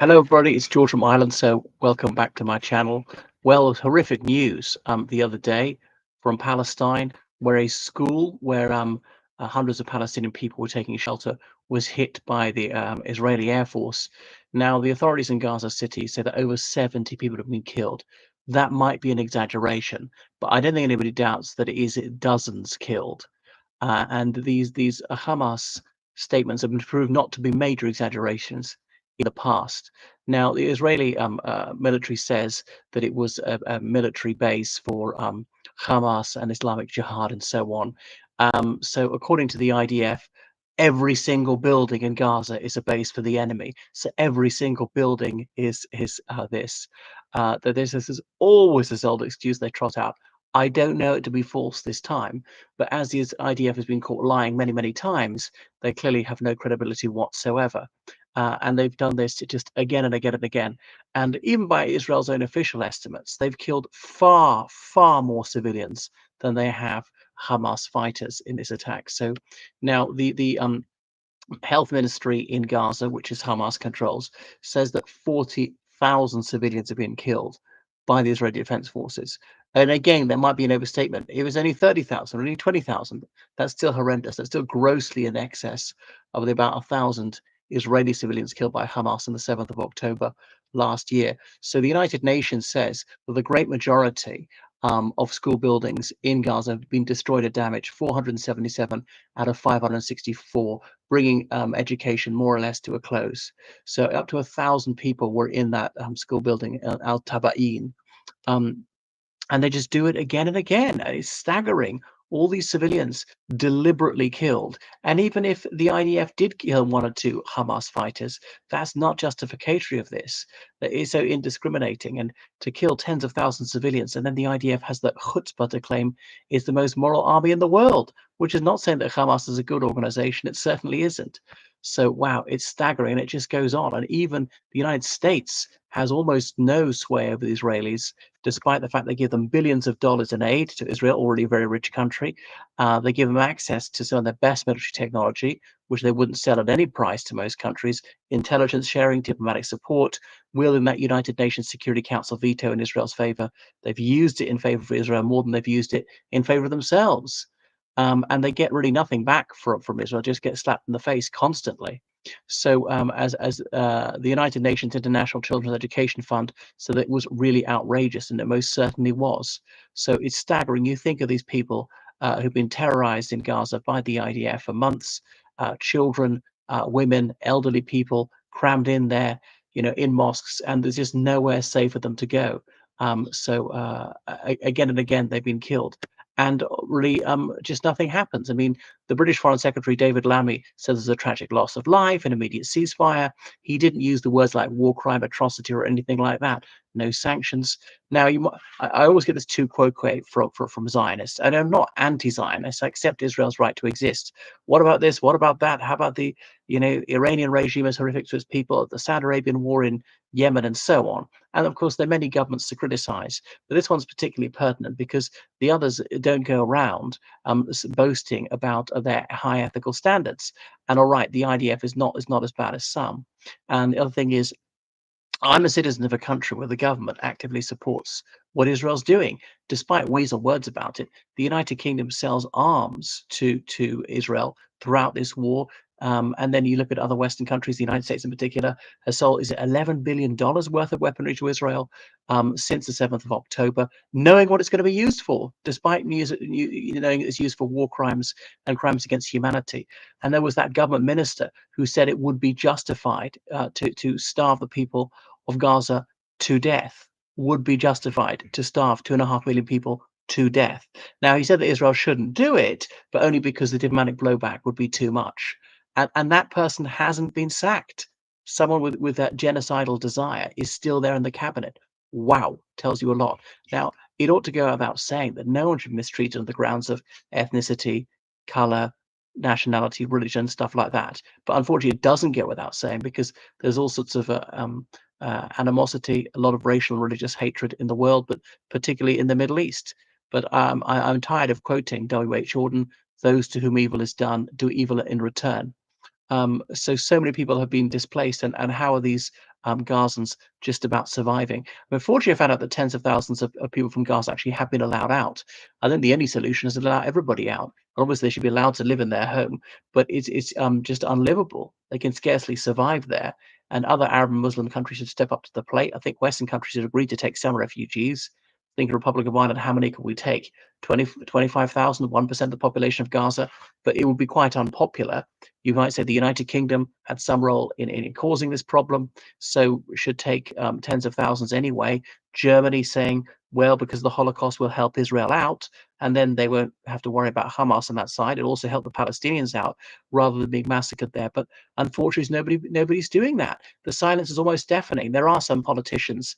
Hello, everybody. It's George from Ireland. So, welcome back to my channel. Well, horrific news the other day from Palestine, where a school where hundreds of Palestinian people were taking shelter was hit by the Israeli Air Force. Now, the authorities in Gaza City say that over 70 people have been killed. That might be an exaggeration, but I don't think anybody doubts that it is dozens killed. And these Hamas statements have been proved not to be major exaggerations in the past. Now, the Israeli military says that it was a military base for Hamas and Islamic Jihad and so on. So, according to the IDF, every single building in Gaza is a base for the enemy. So every single building is this. That this is always this old excuse they trot out. I don't know it to be false this time, but as the IDF has been caught lying many, many times, they clearly have no credibility whatsoever. And they've done this just again and again and again. And even by Israel's own official estimates, they've killed far, far more civilians than they have Hamas fighters in this attack. So now the health ministry in Gaza, which is Hamas controls, says that 40,000 civilians have been killed by the Israeli Defense Forces. And again, there might be an overstatement. It was only 30,000, only 20,000. That's still horrendous. That's still grossly in excess of the about 1,000 Israeli civilians killed by Hamas on the 7th of October last year. So the United Nations says that the great majority of school buildings in Gaza have been destroyed or damaged, 477 out of 564, bringing education more or less to a close. So up to 1,000 people were in that school building, Al Tabain. Um, and they just do it again and again. It's staggering. All these civilians deliberately killed. And even if the IDF did kill one or two Hamas fighters, that's not justificatory of this. That is so indiscriminating. And to kill tens of thousands of civilians, and then the IDF has that chutzpah to claim is the most moral army in the world, which is not saying that Hamas is a good organization. It certainly isn't. So, wow, it's staggering. And it just goes on. And even the United States has almost no sway over the Israelis, despite the fact they give them billions of dollars in aid to Israel, already a very rich country. They give them access to some of their best military technology, which they wouldn't sell at any price to most countries, intelligence sharing, diplomatic support, wielding that United Nations Security Council veto in Israel's favor. They've used it in favor of Israel more than they've used it in favor of themselves. And they get really nothing back from Israel, just get slapped in the face constantly. So, as the United Nations International Children's Education Fund said, it was really outrageous, and it most certainly was. So it's staggering. You think of these people who've been terrorized in Gaza by the IDF for months, children, women, elderly people crammed in there, in mosques, and there's just nowhere safe for them to go. Again and again, they've been killed. And really, just nothing happens. I mean, the British Foreign Secretary David Lammy says there's a tragic loss of life, an immediate ceasefire. He didn't use the words like war crime, atrocity, or anything like that. No sanctions. Now, I always get this two quote from Zionists, and I'm not anti-Zionist. I accept Israel's right to exist. What about this? What about that? How about the Iranian regime is horrific to its people, the Saudi Arabian war in Yemen, and so on? And of course, there are many governments to criticize, but this one's particularly pertinent because the others don't go around boasting about their high ethical standards. And all right, the IDF is not as bad as some. And the other thing is, I'm a citizen of a country where the government actively supports what Israel's doing, despite weasel words about it. The United Kingdom sells arms to Israel throughout this war. And then you look at other Western countries, the United States in particular, has sold, is it $11 billion worth of weaponry to Israel since the 7th of October, knowing what it's going to be used for, despite knowing it's used for war crimes and crimes against humanity. And there was that government minister who said it would be justified to starve the people of Gaza to death, would be justified to starve 2.5 million people to death. Now, he said that Israel shouldn't do it, but only because the diplomatic blowback would be too much. And that person hasn't been sacked. Someone with that genocidal desire is still there in the cabinet. Wow, tells you a lot. Now, it ought to go without saying that no one should be mistreated on the grounds of ethnicity, color, nationality, religion, stuff like that. But unfortunately, it doesn't go without saying because there's all sorts of animosity, a lot of racial and religious hatred in the world, but particularly in the Middle East. But I'm tired of quoting W.H. Auden, those to whom evil is done do evil in return. So many people have been displaced, and how are these Gazans just about surviving. Unfortunately, I found out that tens of thousands of people from Gaza actually have been allowed out. I think the only solution is to allow everybody out. Obviously, they should be allowed to live in their home, but it's just unlivable. They can scarcely survive there. And other Arab and Muslim countries should step up to the plate. I think Western countries have agreed to take some refugees. Think of the Republic of Ireland, how many could we take? 20, 25,000, 1% of the population of Gaza, but it would be quite unpopular. You might say the United Kingdom had some role in causing this problem, so should take tens of thousands anyway. Germany saying, well, because the Holocaust will help Israel out, and then they won't have to worry about Hamas on that side. It'll also help the Palestinians out rather than being massacred there. But unfortunately, nobody's doing that. The silence is almost deafening. There are some politicians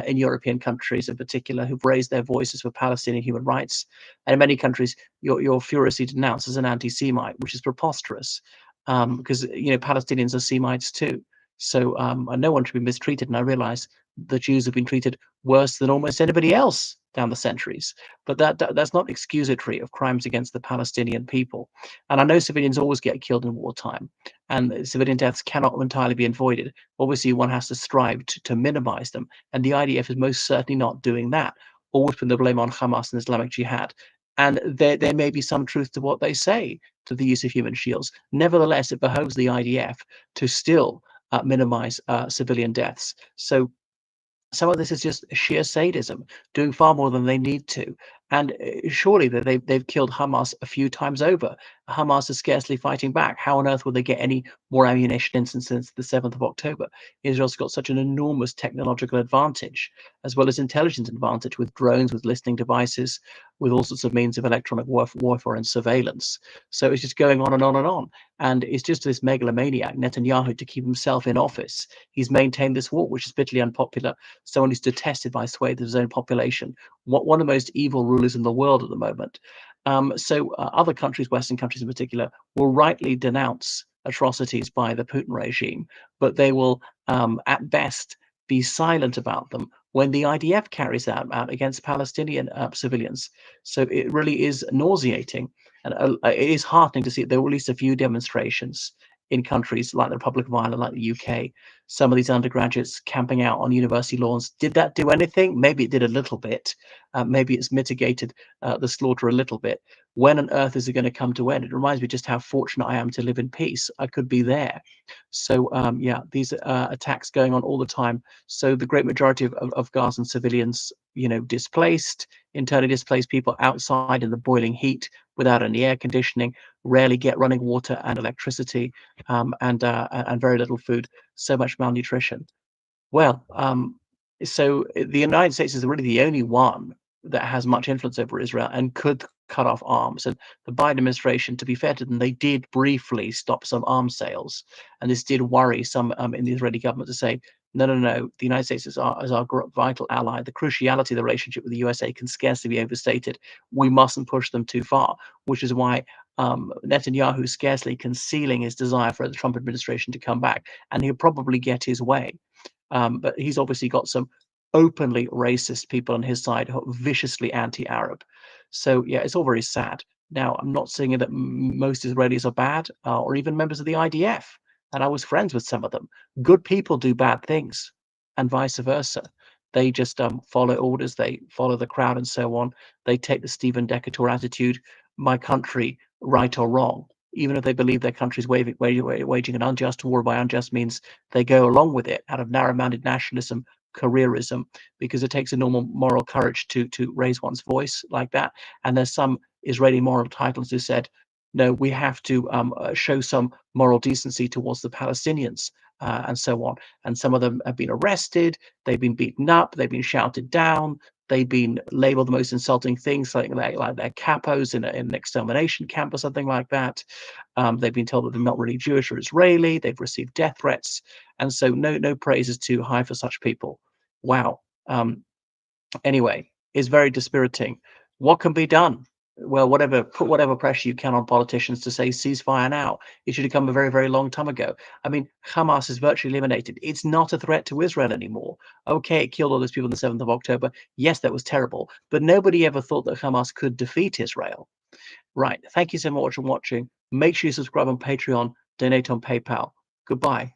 in European countries, in particular, who've raised their voices for Palestinian human rights, and in many countries, you're furiously denounced as an anti-Semite, which is preposterous, because Palestinians are Semites too. So and no one should be mistreated. And I realise the Jews have been treated worse than almost anybody else down the centuries. But that's not excusatory of crimes against the Palestinian people. And I know civilians always get killed in wartime, and civilian deaths cannot entirely be avoided. Obviously, one has to strive to minimize them. And the IDF is most certainly not doing that, always putting the blame on Hamas and Islamic Jihad. And there may be some truth to what they say to the use of human shields. Nevertheless, it behoves the IDF to still minimize civilian deaths. So some of this is just sheer sadism, doing far more than they need to. And surely they've killed Hamas a few times over. Hamas is scarcely fighting back. How on earth would they get any more ammunition in since the 7th of October? Israel's got such an enormous technological advantage, as well as intelligence advantage with drones, with listening devices, with all sorts of means of electronic warfare and surveillance. So it's just going on and on and on. And it's just this megalomaniac, Netanyahu, to keep himself in office. He's maintained this war, which is bitterly unpopular. Someone who's detested by swathes of his own population, one of the most evil rulers in the world at the moment. So other countries, Western countries in particular, will rightly denounce atrocities by the Putin regime, but they will, at best, be silent about them when the IDF carries out against Palestinian civilians. So it really is nauseating, and it is heartening to see there were at least a few demonstrations in countries like the Republic of Ireland, like the UK. Some of these undergraduates camping out on university lawns. Did that do anything? Maybe it did a little bit. Maybe it's mitigated the slaughter a little bit. When on earth is it going to come to end? It reminds me just how fortunate I am to live in peace. I could be there. So yeah, these attacks going on all the time. So the great majority of Gazan civilians, displaced, internally displaced people outside in the boiling heat without any air conditioning, rarely get running water and electricity, and very little food. So much malnutrition. Well, the United States is really the only one that has much influence over Israel and could cut off arms. And the Biden administration, to be fair to them, they did briefly stop some arms sales, and this did worry some in the Israeli government to say, no, no, no, the United States is our vital ally. The cruciality of the relationship with the USA can scarcely be overstated. We mustn't push them too far, which is why Netanyahu is scarcely concealing his desire for the Trump administration to come back, and he'll probably get his way. But he's obviously got some openly racist people on his side who are viciously anti-Arab. So yeah, it's all very sad. Now, I'm not saying that most Israelis are bad, or even members of the IDF, and I was friends with some of them. Good people do bad things, and vice versa. They just follow orders, they follow the crowd, and so on. They take the Stephen Decatur attitude: "My country, right or wrong." Even if they believe their country's waging an unjust war by unjust means, they go along with it out of narrow-minded nationalism, careerism, because it takes a normal moral courage to raise one's voice like that. And there's some Israeli moral titles who said, no, we have to show some moral decency towards the Palestinians, and so on. And some of them have been arrested, they've been beaten up, they've been shouted down, they've been labeled the most insulting things, like they're capos in an extermination camp or something like that. They've been told that they're not really Jewish or Israeli. They've received death threats, and so no praise is too high for such people. Wow. Anyway, it's very dispiriting. What can be done? Well, put whatever pressure you can on politicians to say ceasefire now. It should have come a very, very long time ago. I mean, Hamas is virtually eliminated. It's not a threat to Israel anymore. Okay, it killed all those people on the 7th of October. Yes, that was terrible. But nobody ever thought that Hamas could defeat Israel. Right. Thank you so much for watching. Make sure you subscribe on Patreon, donate on PayPal. Goodbye.